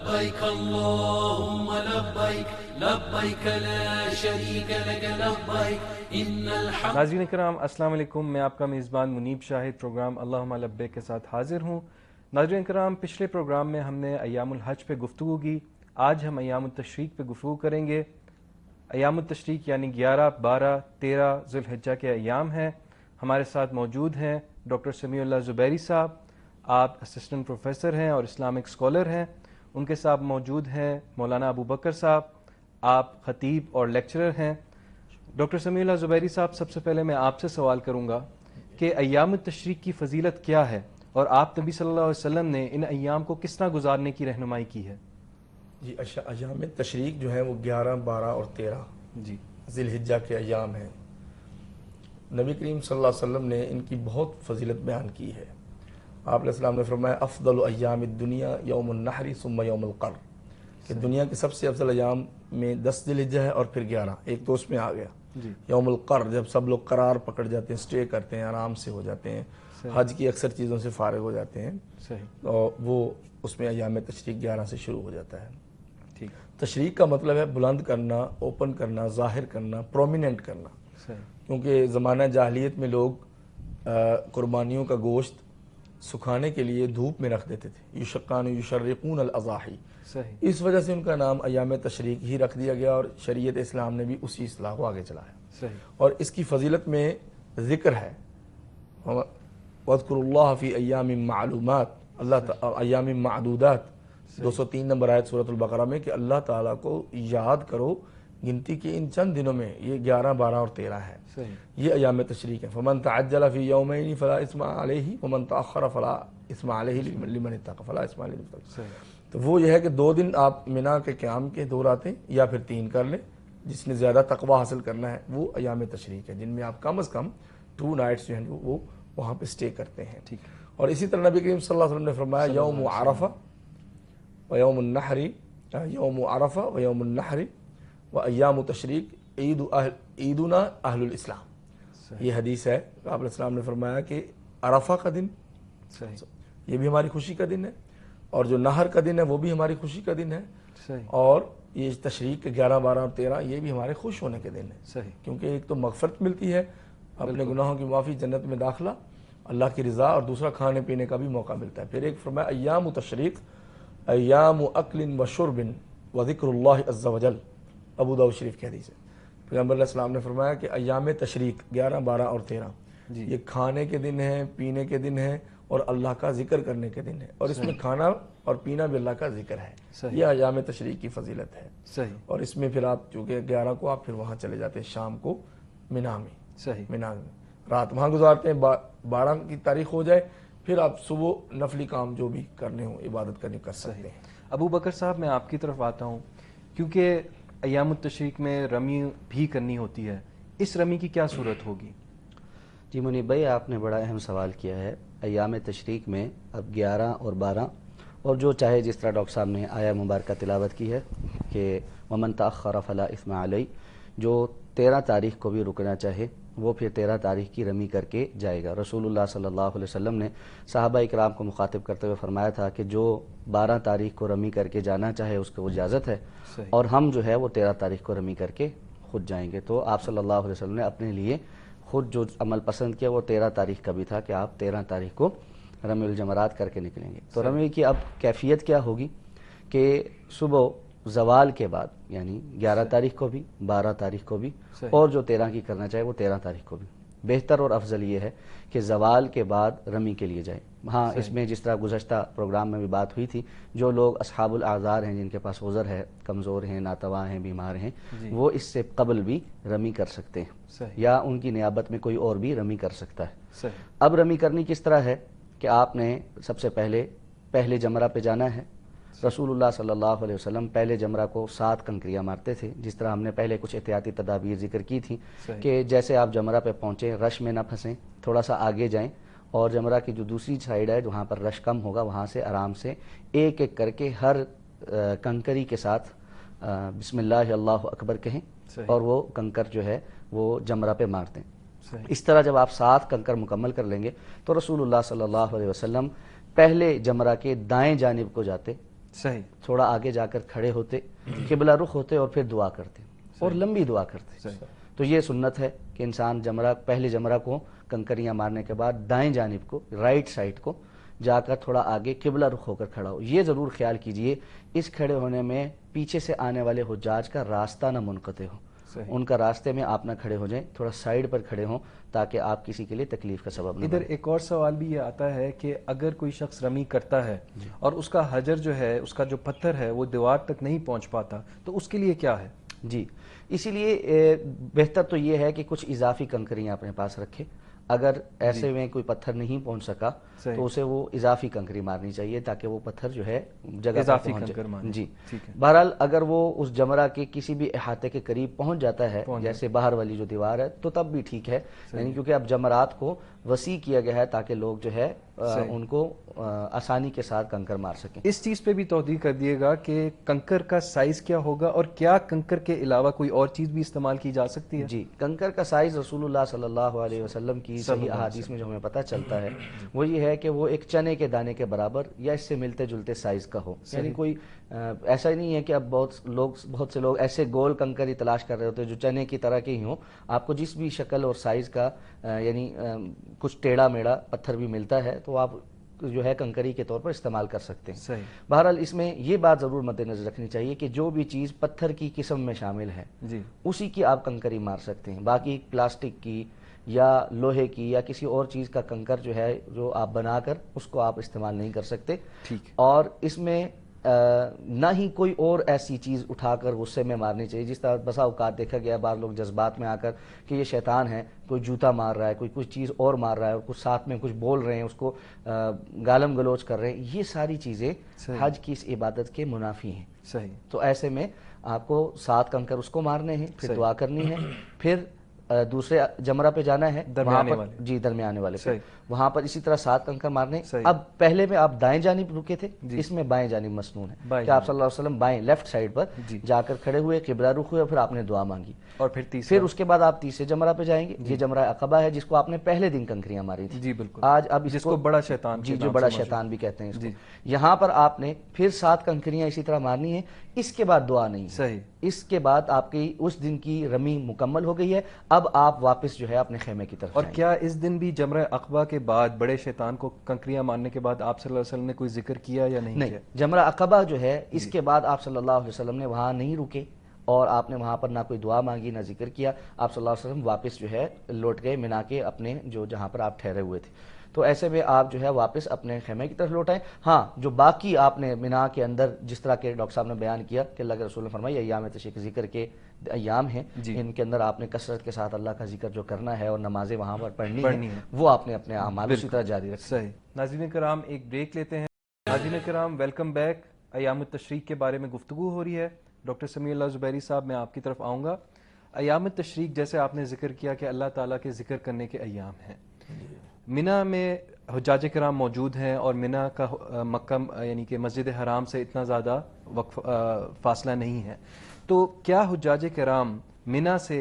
لبيك اللهم لبيك لبيك لا شريك لك لبيك إن الحمد. ناظرین کرام السلام علیکم، میں آپ کا میزبان منیب شاہد پروگرام اللہم لبیک کے ساتھ حاضر ہوں۔ ناظرین کرام، پچھلے پروگرام میں ہم نے ایام الحج پہ گفتگو کی، آج ہم ایام التشریق پہ گفتگو کریں گے۔ ایام التشریق یعنی 11، 12، 13 ذی الحجہ کے ایام ہیں۔ ہمارے ساتھ موجود ہیں ڈاکٹر سمیع اللہ زبیری صاحب، آپ اسسٹنٹ پروفیسر ہیں اور اسلامک اسکالر ہیں۔ ان کے ساتھ موجود ہیں مولانا ابو بکر صاحب، آپ خطیب اور لیکچرر ہیں۔ ڈاکٹر سمیع اللہ زبیری صاحب، سب سے پہلے میں آپ سے سوال کروں گا کہ ایام التشریق کی فضیلت کیا ہے اور آپ نبی صلی اللہ علیہ وسلم نے ان ایام کو کس طرح گزارنے کی رہنمائی کی ہے؟ جی ایام تشریق جو ہیں وہ 11، 12 اور 13 جی ذی الحجہ کے ایام ہیں۔ نبی کریم صلی اللہ علیہ وسلم نے ان کی بہت فضیلت بیان کی ہے۔ آپ علیہ السلام نے فرمایا افضل ایام الدنیا یوم النحر ثم یوم القر، کہ دنیا کے سب سے افضل ایام میں 10 ذی الحجہ ہے اور پھر 11، ایک تو اس میں آ گیا جی یوم القر، جب سب لوگ قرار پکڑ جاتے ہیں، سٹے کرتے ہیں، آرام سے ہو جاتے ہیں، حج کی اکثر چیزوں سے فارغ ہو جاتے ہیں، صحیح، اور وہ اس میں ایام تشریق 11 سے شروع ہو جاتا ہے۔ ٹھیک، تشریق کا مطلب ہے بلند کرنا، اوپن کرنا، ظاہر کرنا، پرومیننٹ کرنا، صحیح، کیونکہ زمانہ جاہلیت میں لوگ قربانیوں کا گوشت سکھانے کے لیے دھوپ میں رکھ دیتے تھے، یشقان یشرقون الاضاحی، صحیح، اس وجہ سے ان کا نام ایام تشریق ہی رکھ دیا گیا، اور شریعت اسلام نے بھی اسی اصطلاح کو آگے چلایا۔ صحیح، اور اس کی فضیلت میں ذکر ہے وَاذْكُرُوا اللَّهَ فِي أَيَّامٍ مَّعْلُومَاتٍ، اللہ ایام معدودات، 203 نمبر آیت سورۃ البقرہ میں، کہ اللہ تعالیٰ کو یاد کرو گنتی کے ان چند دنوں میں، یہ 11، 12 اور 13 ہے، صحیح، یہ ایام تشریق ہیں۔ فَمَن تَعَجَّلَ فِي يَوْمَيْنِ فَلَا إِثْمَ عَلَيْهِ وَمَن تَأَخَّرَ فَلَا إِثْمَ عَلَيْهِ لِمَنِ اتَّقَى فَلَا إِثْمَ عَلَيْهِ لِمَنِ اتَّقَى۔ صحیح، تو وہ یہ ہے کہ 2 دن آپ منا کے قیام کے 2 راتیں یا پھر 3 کر لیں، جس نے زیادہ تقوی حاصل کرنا ہے وہ ایام تشریق ہے، جن میں آپ کم از کم 2 نائٹس جو ہیں وہ وہاں پہ سٹے کرتے ہیں۔ ٹھیک، اور اسی طرح نبی کریم صلی اللہ علیہ وسلم نے فرمایا یوم عرفہ و یوم النحر، یوم عرفہ و یوم النحر و ایام تشریق عیدنا اہل الاسلام، یہ حدیث ہے۔ آپ علیہ السلام نے فرمایا کہ عرفہ کا دن صحیح، یہ بھی ہماری خوشی کا دن ہے، اور جو نہر کا دن ہے وہ بھی ہماری خوشی کا دن ہے، صحیح، اور یہ تشریق کے 11، 12 اور 13 یہ بھی ہمارے خوش ہونے کے دن ہیں، صحیح، کیونکہ ایک تو مغفرت ملتی ہے، اپنے گناہوں کی معافی، جنت میں داخلہ، اللہ کی رضا، اور دوسرا کھانے پینے کا بھی موقع ملتا ہے۔ پھر ایک فرمایا ایام تشریق ایام اکل و شرب و ذکر اللہ عز وجل، ابو داؤد شریف کی حدیث ہے۔ پیغمبر علیہ السلام نے فرمایا کہ ایام تشریق 11، 12 اور 13 جی، یہ کھانے کے دن ہیں، پینے کے دن ہیں، اور اللہ کا ذکر کرنے کے دن ہے، اور اس میں کھانا اور پینا بھی اللہ کا ذکر ہے، صحیح، یہ ایام تشریق کی فضیلت ہے۔ صحیح، اور اس میں پھر آپ چونکہ 11 کو آپ پھر وہاں چلے جاتے ہیں، شام کو مینا میں، صحیح، مینا میں رات وہاں گزارتے ہیں، 12 کی تاریخ ہو جائے پھر آپ صبح نفلی کام جو بھی کرنے ہوں، عبادت کرنے کر سکتے ہیں۔ ابو بکر صاحب، میں آپ کی طرف آتا ہوں، کیونکہ ایام التشریق میں رمی بھی کرنی ہوتی ہے، اس رمی کی کیا صورت ہوگی؟ جی منیب بھائی، آپ نے بڑا اہم سوال کیا ہے۔ ایام تشریق میں اب 11 اور 12، اور جو چاہے جس طرح ڈاکٹر صاحب نے آیا مبارکہ تلاوت کی ہے کہ ومن تأخر فلا اثم علیہ، جو 13 تاریخ کو بھی رکنا چاہے وہ پھر 13 تاریخ کی رمی کر کے جائے گا۔ رسول اللہ صلی اللہ علیہ وسلم نے صحابہ اکرام کو مخاطب کرتے ہوئے فرمایا تھا کہ جو 12 تاریخ کو رمی کر کے جانا چاہے اس کو اجازت ہے، صحیح، اور ہم جو ہے وہ 13 تاریخ کو رمی کر کے خود جائیں گے۔ تو آپ صلی اللہ علیہ وسلم نے اپنے لیے خود جو عمل پسند کیا وہ 13 تاریخ کا بھی تھا کہ آپ 13 تاریخ کو رمی الجمرات کر کے نکلیں گے۔ تو رمی کی اب کیفیت کیا ہوگی کہ صبح زوال کے بعد، یعنی 11 تاریخ کو بھی، 12 تاریخ کو بھی، اور جو 13 کی کرنا چاہے وہ 13 تاریخ کو بھی، بہتر اور افضل یہ ہے کہ زوال کے بعد رمی کے لیے جائیں۔ ہاں، اس میں جس طرح گزشتہ پروگرام میں بھی بات ہوئی تھی، جو لوگ اصحاب الاعذار ہیں، جن کے پاس عذر ہے، کمزور ہیں، ناتواں ہیں، بیمار ہیں، وہ اس سے قبل بھی رمی کر سکتے ہیں، صحیح، یا ان کی نیابت میں کوئی اور بھی رمی کر سکتا ہے۔ صحیح، اب رمی کرنی کس طرح ہے کہ آپ نے سب سے پہلے جمرہ پہ جانا ہے۔ رسول اللہ صلی اللہ علیہ وسلم پہلے جمرہ کو 7 کنکریاں مارتے تھے، جس طرح ہم نے پہلے کچھ احتیاطی تدابیر ذکر کی تھی کہ جیسے آپ جمرہ پہ پہنچیں، رش میں نہ پھنسیں، تھوڑا سا آگے جائیں، اور جمرہ کی جو دوسری سائیڈ ہے جہاں پر رش کم ہوگا وہاں سے آرام سے ایک ایک کر کے ہر کنکری کے ساتھ بسم اللہ اللہ اکبر کہیں، اور وہ کنکر جو ہے وہ جمرہ پہ مارتے ہیں۔ اس طرح جب آپ 7 کنکر مکمل کر لیں گے تو رسول اللہ صلی اللہ علیہ وسلم پہلے جمرہ کے دائیں جانب کو جاتے صحیح. تھوڑا آگے جا کر کھڑے ہوتے, قبلہ رخ ہوتے اور پھر دعا کرتے, اور لمبی دعا کرتے. تو یہ سنت ہے کہ انسان پہلے جمرہ کو کنکریاں مارنے کے بعد دائیں جانب کو, رائٹ سائڈ کو جا کر تھوڑا آگے قبلہ رخ ہو کر کھڑا ہو. یہ ضرور خیال کیجئے اس کھڑے ہونے میں پیچھے سے آنے والے حجاج کا راستہ نہ منقطع ہو, ان کا راستے میں آپ نہ کھڑے ہو جائیں, تھوڑا سائیڈ پر کھڑے ہوں تاکہ آپ کسی کے لیے تکلیف کا سبب نہ ادھر ایک اور سوال بھی یہ آتا ہے کہ اگر کوئی شخص رمی کرتا ہے اور اس کا حجر جو ہے, اس کا جو پتھر ہے وہ دیوار تک نہیں پہنچ پاتا, تو اس کے لیے کیا ہے؟ جی, اسی لیے بہتر تو یہ ہے کہ کچھ اضافی کنکریاں اپنے پاس رکھے. اگر ایسے میں کوئی پتھر نہیں پہنچ سکا تو اسے وہ اضافی کنکری مارنی چاہیے تاکہ وہ پتھر جو ہے جگہ پر پہنچ جائے. جی, بہرحال اگر وہ اس جمرہ کے کسی بھی احاطے کے قریب پہنچ جاتا ہے, جیسے باہر والی جو دیوار ہے, تو تب بھی ٹھیک ہے, یعنی کیونکہ اب جمرات کو وسیع کیا گیا ہے تاکہ لوگ جو ہے ان کو آسانی کے ساتھ کنکر مار سکیں. اس چیز پہ بھی توضیح کر دیے گا کہ کنکر کا سائز کیا ہوگا, اور کیا کنکر کے علاوہ کوئی اور چیز بھی استعمال کی جا سکتی ہے؟ جی, کنکر کا سائز رسول اللہ صلی اللہ علیہ وسلم کی صحیح احادیث میں جو ہمیں پتہ چلتا ہے وہ یہ ہے کہ وہ ایک چنے کے دانے کے برابر یا اس سے ملتے جلتے سائز کا ہو. یعنی کوئی ایسا ہی نہیں ہے کہ اب بہت سے لوگ ایسے گول کنکر ہی تلاش کر رہے ہوتے ہیں جو چنے کی طرح کے ہی ہوں. آپ کو جس بھی شکل اور سائز کا یعنی کچھ ٹیڑھا میڑھا پتھر بھی ملتا ہے تو آپ جو ہے کنکری کے طور پر استعمال کر سکتے ہیں. بہرحال اس میں یہ بات ضرور مد نظر رکھنی چاہیے کہ جو بھی چیز پتھر کی قسم میں شامل ہے اسی کی آپ کنکری مار سکتے ہیں. باقی پلاسٹک کی یا لوہے کی یا کسی اور چیز کا کنکر جو ہے جو آپ بنا کر اس کو آپ استعمال نہیں کر سکتے. اور اس میں نہ ہی کوئی اور ایسی چیز اٹھا کر غصے میں مارنی چاہیے. جس طرح بسا اوقات دیکھا گیا بعض لوگ جذبات میں آ کر کہ یہ شیطان ہے, کوئی جوتا مار رہا ہے, کوئی کچھ چیز اور مار رہا ہے, اور کچھ ساتھ میں کچھ بول رہے ہیں, اس کو گالم گلوچ کر رہے ہیں. یہ ساری چیزیں حج کی اس عبادت کے منافی ہیں. تو ایسے میں آپ کو 7 کنکر اس کو مارنے ہیں, پھر دعا کرنی ہے, پھر دوسرے جمرہ پہ جانا ہے درمیانے والے پہ, وہاں پر اسی طرح 7 کنکر مارنے. اب پہلے میں آپ دائیں جانب رکے تھے, اس میں بائیں جانب مسنون ہے کہ آپ صلی اللہ علیہ وسلم بائیں لیفٹ سائڈ پر جا کر کھڑے ہوئے, قبلہ رخ ہوئے, پھر آپ نے دعا مانگی, اور پھر اس کے بعد آپ تیسرے جمرہ پہ جائیں گے. یہ جمرہ عقبہ ہے جس کو آپ نے پہلے دن کنکریاں ماری تھی. جی بالکل. آج اب جس کو بڑا شیطان, جو بڑا شیطان بھی کہتے ہیں اس کو, یہاں پر آپ نے پھر 7 کنکریاں اسی طرح مارنی ہیں. اس کے بعد دعا نہیں ہے. اس کے بعد آپ کی اس دن کی رمی مکمل ہو گئی ہے. اب آپ واپس جو ہے اپنے خیمے کی طرف. اور کیا اس دن بھی جمرہ عقبہ کے بعد بڑے شیطان کو کنکریاں مارنے کے بعد آپ صلی اللہ علیہ وسلم نے کوئی ذکر کیا یا نہیں کیا؟ جمرہ عقبہ جو ہے اس کے بعد آپ صلی اللہ علیہ وسلم نے وہاں نہیں رکے, اور آپ نے وہاں پر نہ کوئی دعا مانگی نہ ذکر کیا. آپ صلی اللہ علیہ وسلم واپس جو ہے لوٹ گئے منا کے اپنے جہاں پر آپ ٹھہرے ہوئے تھے. تو ایسے میں آپ جو ہے واپس اپنے خیمے کی طرف لوٹ آئیں. ہاں, جو باقی آپ نے منا کے اندر جس طرح کے ڈاکٹر صاحب نے بیان کیا کہ اللہ کے رسول نے فرمایا ایام تشریق ذکر کے ایام ہیں, ان کے اندر آپ نے کثرت کے ساتھ اللہ کا ذکر جو کرنا ہے اور نمازیں وہاں پر پڑھنی ہیں, وہ آپ نے اپنے اعمال اسی طرح جاری رکھنا. صحیح. ناظرین کرام, ایک بریک لیتے ہیں. ناظرین کرام, ویلکم بیک. ایام التشریق کے بارے میں گفتگو ہو رہی ہے. ڈاکٹر سمیع اللہ زبیری صاحب, میں آپ کی طرف آؤں گا. ایام التشریق جیسے آپ نے ذکر کیا کہ اللہ تعالیٰ کے ذکر کرنے کے ایام ہیں. منی میں حجاج کرام موجود ہیں, اور منی کا مکہ یعنی کہ مسجد حرام سے اتنا زیادہ فاصلہ نہیں ہے. تو کیا حجاج کرام منی سے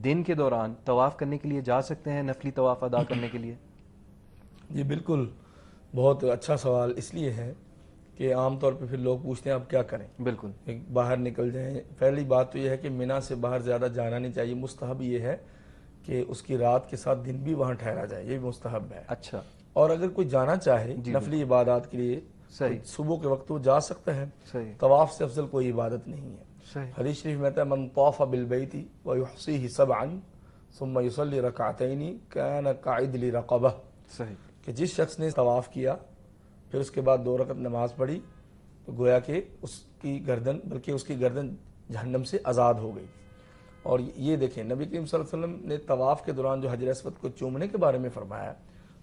دن کے دوران طواف کرنے کے لیے جا سکتے ہیں, نفلی طواف ادا کرنے کے لیے؟ جی بالکل, بہت اچھا سوال اس لیے ہے کہ عام طور پہ پھر لوگ پوچھتے ہیں اب کیا کریں. بالکل, باہر نکل جائیں. پہلی بات تو یہ ہے کہ منی سے باہر زیادہ جانا نہیں چاہیے. مستحب یہ ہے کہ اس کی رات کے ساتھ دن بھی وہاں ٹھہرا جائے, یہ بھی مستحب ہے. اچھا. اور اگر کوئی جانا چاہے نفلی عبادات کے لیے صبح کے وقت وہ جا سکتا ہے. طواف سے افضل کوئی عبادت نہیں ہے. حدیث شریف میں ہے من طاف بالبیت ويحصيه 7 ثم يصلي ركعتين كان كعدل رقبہ, کہ جس شخص نے طواف کیا پھر اس کے بعد 2 رکعت نماز پڑھی تو گویا کہ اس کی گردن, بلکہ اس کی گردن جہنم سے آزاد ہو گئی. اور یہ دیکھیں نبی کریم صلی اللہ علیہ وسلم نے طواف کے دوران جو حجر اسود کو چومنے کے بارے میں فرمایا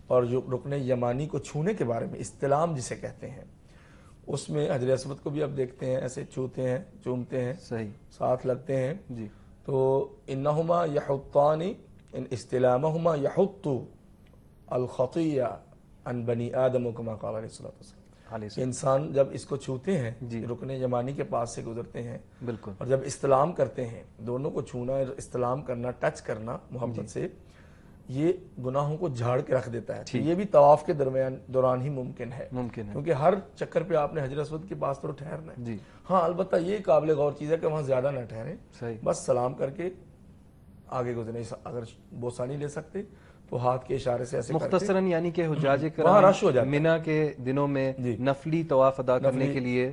اور جو رکن یمانی کو چھونے کے بارے میں, استلام جسے کہتے ہیں, اس میں حجر اسود کو بھی آپ دیکھتے ہیں ایسے چھوتے ہیں, چومتے ہیں, ساتھ لگتے ہیں. جی, تو انہما یحطان ان استلامہما یحط الخطیہ عن بنی آدم کما قال علیہ الصلوۃ والسلام. انسان جب اس کو چھوتے ہیں, رکن یمانی کے پاس سے گزرتے ہیں, بالکل, اور جب استلام کرتے ہیں, دونوں کو چھونا, استلام کرنا, ٹچ کرنا محبت سے, یہ گناہوں کو جھاڑ کے رکھ دیتا ہے. یہ بھی طواف کے دوران ہی ممکن ہے کیونکہ ہر چکر پہ آپ نے حجر اسود کے پاس تو ٹھہرنا ہے. ہاں البتہ یہ قابل غور چیز ہے کہ وہاں زیادہ نہ ٹھہریں, بس سلام کر کے آگے گزرے. اگر بوسہ نہیں لے سکتے تو ہاتھ کے اشارے سے ایسے مختصراً, یعنی کہ حجاج کرام مینا کے دنوں میں نفلی طواف ادا کرنے کے لیے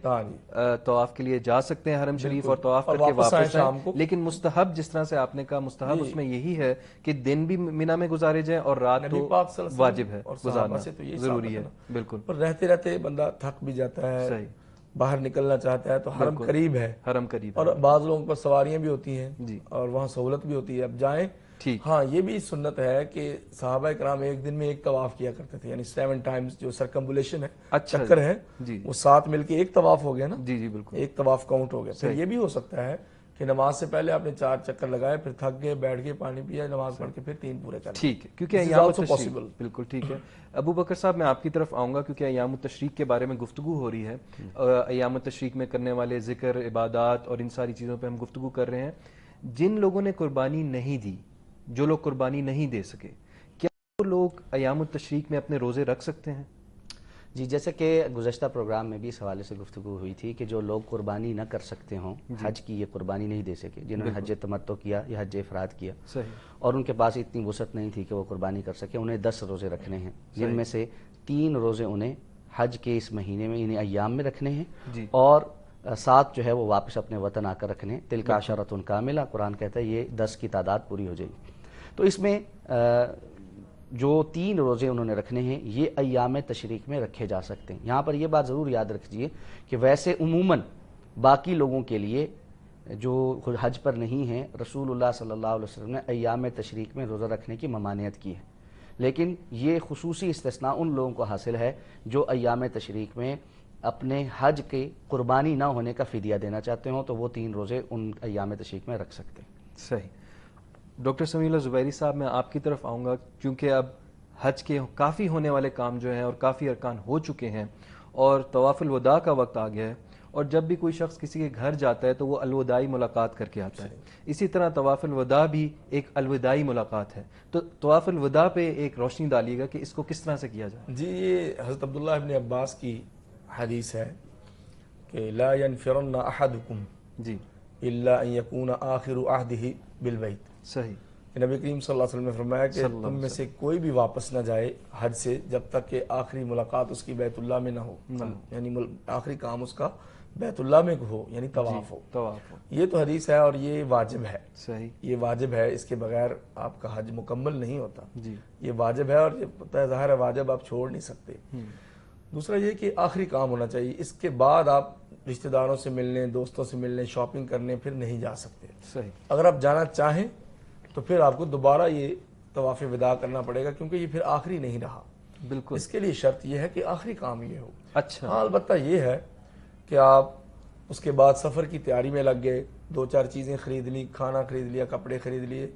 طواف کے لیے جا سکتے ہیں حرم شریف اور طواف کر کے واپس آئیں, لیکن مستحب جس طرح سے آپ نے کہا مستحب اس میں یہی ہے کہ دن بھی مینا میں گزارے جائیں اور رات تو واجب ہے گزارنا, ضروری ہے. بالکل, پر رہتے رہتے بندہ تھک بھی جاتا ہے, باہر نکلنا چاہتا ہے تو حرم قریب ہے, اور بعض لوگوں پر سواریاں بھی ہوتی ہیں اور وہاں سہولت بھی ہوتی ہے, اب جائیں. ہاں یہ بھی سنت ہے کہ صحابہ کرام ایک دن میں ایک طواف کیا کرتے تھے, یعنی 7 ٹائمز جو سرکمبولیشن ہے, چکر ہے, وہ 7 مل کے ایک طواف ہو گیا نا. بالکل, ایک طواف کاؤنٹ ہو گیا. پھر یہ بھی ہو سکتا ہے کہ نماز سے پہلے آپ نے 4 چکر لگائے, پھر تھک گئے, بیٹھ گئے, پانی پیا, نماز پڑھ کے پھر 3 پورے کر. ٹھیک ہے, کیونکہ ایام التشریق, بالکل ٹھیک ہے. ابو بکر صاحب میں آپ کی طرف آؤں گا کیونکہ ایام التشریق کے بارے میں گفتگو ہو رہی ہے. ایام التشریق میں کرنے والے ذکر, عبادات اور ان ساری چیزوں پہ ہم گفتگو کر رہے ہیں. جن لوگوں نے قربانی نہیں دی, جو لوگ قربانی نہیں دے سکے, کیا وہ لوگ ایام التشریق میں اپنے روزے رکھ سکتے ہیں؟ جی, جیسے کہ گزشتہ پروگرام میں بھی اس حوالے سے گفتگو ہوئی تھی کہ جو لوگ قربانی نہ کر سکتے ہوں, حج کی یہ قربانی نہیں دے سکے, جنہوں نے حج تمتع کیا یا حج افراد کیا اور ان کے پاس اتنی وسعت نہیں تھی کہ وہ قربانی کر سکے, انہیں 10 روزے رکھنے ہیں, جن میں سے 3 روزے انہیں حج کے اس مہینے میں یعنی ایام میں رکھنے ہیں, اور 7 جو ہے وہ واپس اپنے وطن آ کر رکھنے. تلک عشرۃ کاملہ, قرآن کہتا ہے یہ 10 کی تعداد پوری ہو جائے گی. تو اس میں جو 3 روزے انہوں نے رکھنے ہیں یہ ایام تشریق میں رکھے جا سکتے ہیں. یہاں پر یہ بات ضرور یاد رکھیے کہ ویسے عموماً باقی لوگوں کے لیے جو حج پر نہیں ہیں, رسول اللہ صلی اللہ علیہ وسلم نے ایام تشریق میں روزہ رکھنے کی ممانعت کی ہے, لیکن یہ خصوصی استثناء ان لوگوں کو حاصل ہے جو ایام تشریق میں اپنے حج کے قربانی نہ ہونے کا فدیہ دینا چاہتے ہوں, تو وہ 3 روزے ان ایام تشریق میں رکھ سکتے ہیں. صحیح. ڈاکٹر سمیع اللہ زبیری صاحب میں آپ کی طرف آؤں گا کیونکہ اب حج کے کافی ہونے والے کام جو ہیں اور کافی ارکان ہو چکے ہیں اور طواف الوداع کا وقت آ گیا ہے, اور جب بھی کوئی شخص کسی کے گھر جاتا ہے تو وہ الوداعی ملاقات کر کے آتا ہے. اسی طرح طواف الوداع بھی ایک الوداعی ملاقات ہے, تو طواف الوداع پہ ایک روشنی ڈالیے گا کہ اس کو کس طرح سے کیا جائے. جی, یہ حضرت عبداللہ ابن عباس کی حدیث ہے کہ لا ينفرن احدکم الا ان يكون آخر عہدہ بالبیت. صحیح. نبی کریم صلی اللہ علیہ وسلم نے فرمایا کہ تم میں سے کوئی بھی واپس نہ جائے حج سے جب تک کہ آخری ملاقات اس کی بیت اللہ میں نہ ہو, یعنی آخری کام اس کا بیت اللہ میں ہو, یعنی طواف ہو. یہ تو حدیث ہے اور یہ واجب ہے. صحیح, یہ واجب ہے, اس کے بغیر آپ کا حج مکمل نہیں ہوتا. یہ واجب ہے اور یہ پتہ ہے ظاہر ہے واجب آپ چھوڑ نہیں سکتے. دوسرا یہ کہ آخری کام ہونا چاہیے, اس کے بعد آپ رشتہ داروں سے ملنے, دوستوں سے ملنے, شاپنگ کرنے پھر نہیں جا سکتے. صحیح. اگر آپ جانا چاہیں تو پھر آپ کو دوبارہ یہ طواف وداع کرنا پڑے گا کیونکہ یہ پھر آخری نہیں رہا. بالکل, اس کے لیے شرط یہ ہے کہ آخری کام یہ ہو. اچھا. ہاں البتہ یہ ہے کہ آپ اس کے بعد سفر کی تیاری میں لگ گئے, 2-4 چیزیں خرید لی, کھانا خرید لیا, کپڑے خرید لیے,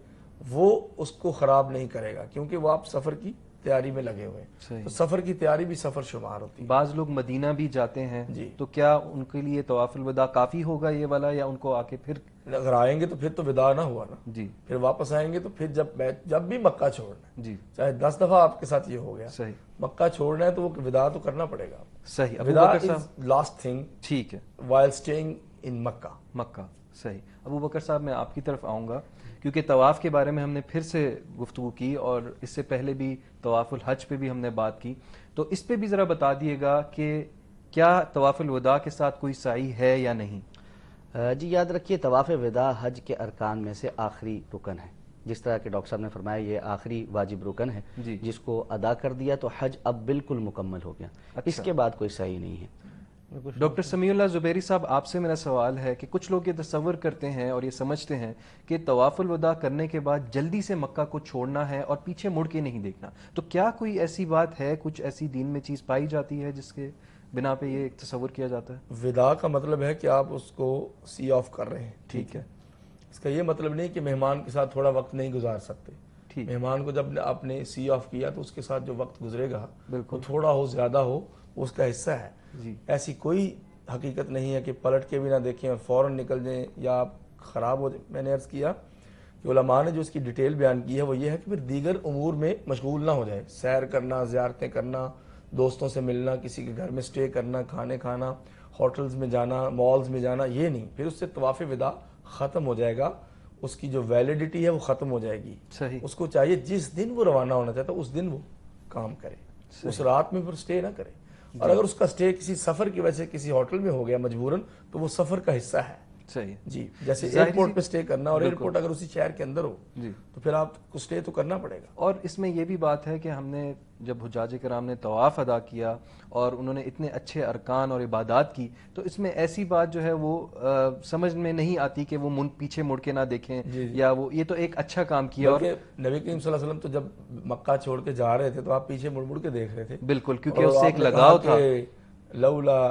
وہ اس کو خراب نہیں کرے گا کیونکہ وہ آپ سفر کی تیاری میں لگے ہوئے ہیں. تو سفر کی تیاری بھی سفر شمار ہوتی ہے. بعض لوگ مدینہ بھی جاتے ہیں, تو کیا ان کے لیے طواف الوداع کافی ہوگا یہ والا, یا ان کو آ کے پھر اگر آئیں گے تو پھر تو وداع نہ ہوا نا. جی, پھر واپس آئیں گے تو پھر جب بھی مکہ چھوڑنا ہے, چاہے 10 دفعہ آپ کے ساتھ یہ ہو گیا, صحیح, مکہ چھوڑنا ہے تو وہ وداع تو کرنا پڑے گا. صحیح. وداع از لاسٹ تھنگ, ٹھیک ہے, وائل اسٹیئنگ ان مکہ. صحیح. ابو بکر صاحب میں آپ کی طرف آؤں گا کیونکہ طواف کے بارے میں ہم نے پھر سے گفتگو کی اور اس سے پہلے بھی طواف الحج پہ بھی ہم نے بات کی, تو اس پہ بھی ذرا بتا دیے گا کہ کیا طواف الوداع کے ساتھ کوئی سعی ہے یا نہیں. جی, یاد رکھیے طواف وداع حج کے ارکان میں سے آخری رکن ہے. جس طرح کہ ڈاکٹر صاحب نے فرمایا یہ آخری واجب رکن ہے, جس کو ادا کر دیا تو حج اب بالکل مکمل ہو گیا. اس کے بعد کوئی سعی نہیں ہے. ڈاکٹر سمیع اللہ زبیری صاحب, آپ سے میرا سوال ہے کہ کچھ لوگ یہ تصور کرتے ہیں اور یہ سمجھتے ہیں کہ طواف الوداع کرنے کے بعد جلدی سے مکہ کو چھوڑنا ہے اور پیچھے مڑ کے نہیں دیکھنا, تو کیا کوئی ایسی بات ہے, کچھ ایسی دین میں چیز پائی جاتی ہے جس کے بنا پہ یہ ایک تصور کیا جاتا ہے؟ وداع کا مطلب ہے کہ آپ اس کو سی آف کر رہے ہیں, ٹھیک ہے. اس کا یہ مطلب نہیں کہ مہمان کے ساتھ تھوڑا وقت نہیں گزار سکتے. مہمان کو جب آپ نے سی آف کیا تو اس کے ساتھ جو وقت گزرے گا وہ تھوڑا ہو زیادہ ہو اس کا حصہ ہے. ایسی کوئی حقیقت نہیں ہے کہ پلٹ کے بھی نہ دیکھیں اور فوراً نکل جائیں یا آپ خراب ہو جائیں. میں نے عرض کیا کہ علماء نے جو اس کی ڈیٹیل بیان کی ہے وہ یہ ہے کہ پھر دیگر امور میں مشغول نہ ہو جائے، سیر کرنا، زیارتیں کرنا، دوستوں سے ملنا، کسی کے گھر میں سٹے کرنا، کھانے کھانا، ہوٹلز میں جانا، مالز میں جانا، یہ نہیں. پھر اس سے طواف وداع ختم ہو جائے گا، اس کی جو ویلیڈیٹی ہے وہ ختم ہو جائے گی. صحیح. اس کو چاہیے جس دن وہ روانہ ہونا چاہتا ہے اس دن وہ کام کرے، اس رات میں پھر سٹے نہ کرے. اور اگر اس کا سٹے کسی سفر کی وجہ سے کسی ہوٹل میں ہو گیا مجبوراً تو وہ سفر کا حصہ ہے. صحیح. جی جیسے ایئرپورٹ پہ سٹے کرنا، اور ایئرپورٹ اگر اسی شہر کے اندر ہو جی تو پھر آپ کو سٹے تو کرنا پڑے گا. اور اس میں یہ بھی بات ہے کہ ہم نے جب حجاج کرام نے طواف ادا کیا اور انہوں نے اتنے اچھے ارکان اور عبادات کی، تو اس میں ایسی بات جو ہے وہ سمجھ میں نہیں آتی کہ وہ پیچھے مڑ کے نہ دیکھیں یا وہ یہ تو ایک اچھا کام کیا. اور نبی کریم صلی اللہ علیہ وسلم تو جب مکہ چھوڑ کے جا رہے تھے تو آپ پیچھے مڑ مڑ کے دیکھ رہے تھے. بالکل، کیونکہ اس سے ایک لگاؤ تھا. لولا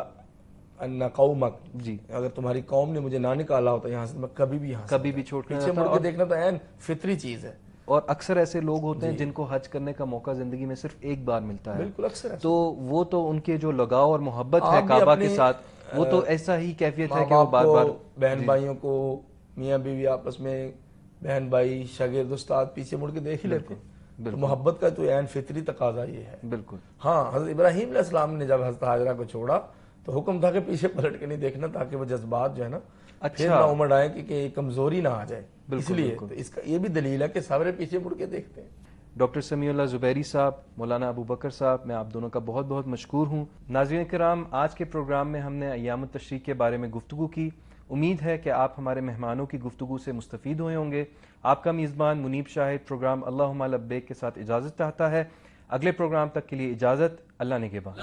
ان قومک، جی اگر تمہاری قوم نے مجھے نہ نکالا ہوتا یہاں سے میں کبھی بھی یہاں کبھی بھی چھوڑ کے پیچھے مڑ کے دیکھنا تو عین فطری چیز ہے. اور اکثر ایسے لوگ ہوتے ہیں جن کو حج کرنے کا موقع زندگی میں صرف ایک بار ملتا ہے. بالکل اکثر تو وہ تو ان کے جو لگاؤ اور محبت ہے کعبہ کے ساتھ، وہ تو ایسا ہی کیفیت ہے کہ وہ بار بار بہن بھائیوں کو، میاں بیوی آپس میں، بہن بھائی، شاگرد، استاد پیچھے مڑ کے دیکھ ہی لیتے ہیں. محبت کا تو عین فطری تقاضا یہ ہے. بالکل. ہاں، حضرت ابراہیم علیہ السلام نے جب حضرت ہاجرہ کو چھوڑا تو حکم تھا کہ پیچھے پلٹ کے نہیں دیکھنا تاکہ وہ جذبات جو ہے نا پھر نہ امڑ آئے کہ کمزوری نہ آ جائے. اس لیے تو اس کا یہ بھی دلیل ہے کہ سارے پیچھے مڑ کے دیکھتے ہیں. ڈاکٹر سمیع اللہ زبیری صاحب، مولانا ابو بکر صاحب، میں آپ دونوں کا بہت بہت مشکور ہوں. ناظرین کرام، آج کے پروگرام میں ہم نے ایام التشریق کے بارے میں گفتگو کی. امید ہے کہ آپ ہمارے مہمانوں کی گفتگو سے مستفید ہوئے ہوں گے. آپ کا میزبان منیب شاہد پروگرام اللہم لبیک کے ساتھ اجازت چاہتا ہے. اگلے پروگرام تک کے لیے اجازت. اللہ نگہبان.